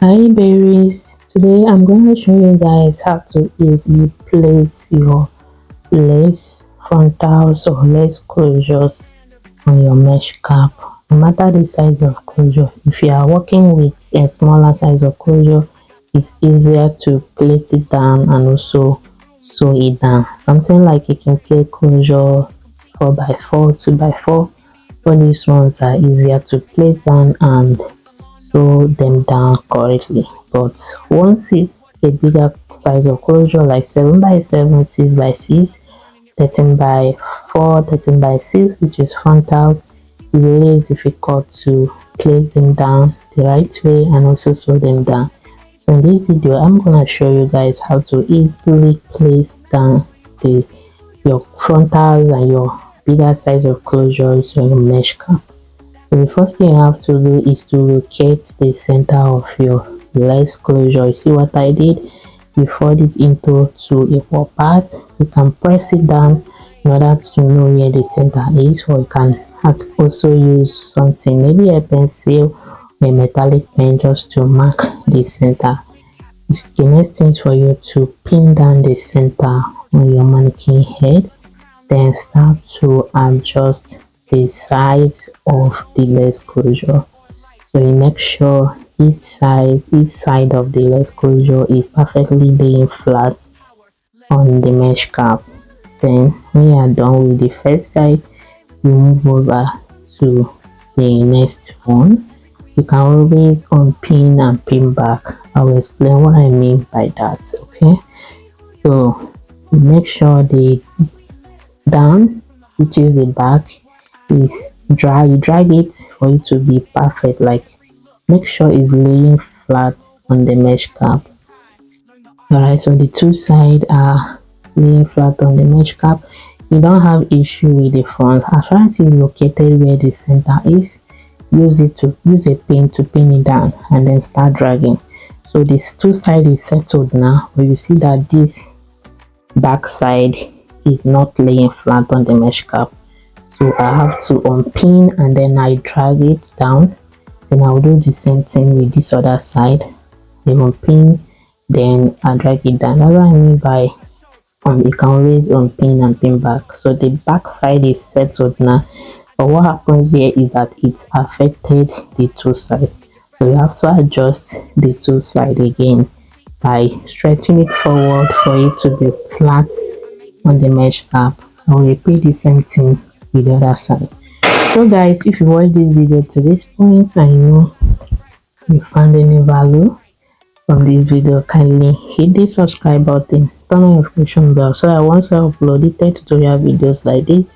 Hi berries, today I'm going to show you guys how to easily place your lace frontals or lace closures on your mesh cap. No matter the size of closure, if you are working with a smaller size of closure, it's easier to place it down and also sew it down. Something like a kinky closure 4x4, 2x4, all these ones are easier to place down and sew them down correctly. But once it's a bigger size of closure like 7x7, 6x6, 13x4, 13x6, which is frontals, it's always difficult to place them down the right way and also sew them down. So in this video I'm gonna show you guys how to easily place down your frontals and your bigger size of closures on your mesh cap. So the first thing you have to do is to locate the center of your lace closure. You see what I did? You fold it into two equal parts. You can press it down in order to know where the center is, or you can also use something, maybe a pencil or a metallic pen, just to mark the center. The next thing is for you to pin down the center on your mannequin head, then start to adjust the size of the lace closure. So you make sure each side of the lace closure is perfectly laying flat on the mesh cap. Then when you are done with the first side, you move over to the next one. You can always unpin and pin back. I will explain what I mean by that. Okay, so make sure the down, which is the back, is dry. You drag it for it to be perfect, like make sure it's laying flat on the mesh cap. Alright, so the two sides are laying flat on the mesh cap. You don't have issue with the front. As far as you located where the center is, use a pin to pin it down and then start dragging. So this two side is settled now, but you see that this back side is not laying flat on the mesh cap. So I have to unpin and then I drag it down. Then I'll do the same thing with this other side. Then unpin, then I drag it down. That's what I mean by you can always unpin and pin back. So the back side is settled now. But what happens here is that it affected the two sides. So you have to adjust the two sides again by stretching it forward for it to be flat on the mesh cap. I will repeat the same thing with the other side. So guys, if you watch this video to this point and you know you found any value from this video, kindly hit the subscribe button, turn on notification bell so that once I upload tutorial videos like this,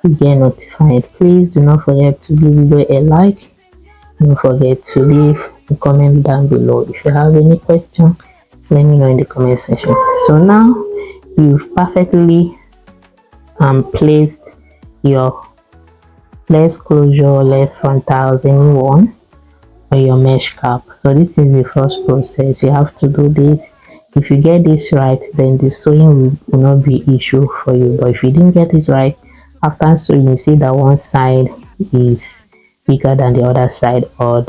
you get notified. Please do not forget to give video a like. Don't forget to leave a comment down below. If you have any question, let me know in the comment section. So now you've perfectly placed your lace closure, lace frontals, anyone, on your mesh cap. So this is the first process. You have to do this. If you get this right, then the sewing will not be issue for you. But if you didn't get it right, after sewing, you see that one side is bigger than the other side, or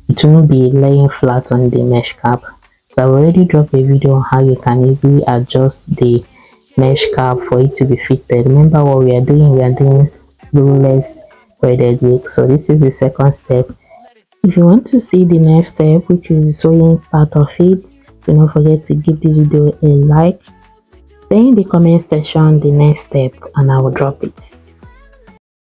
it won't be laying flat on the mesh cap. So I've already dropped a video on how you can easily adjust the mesh cap for it to be fitted. Remember what we are doing? We are doing glueless braided wig. So this is the second step. If you want to see the next step, which is the sewing part of it, do not forget to give the video a like. Then in the comment section the next step and I will drop it.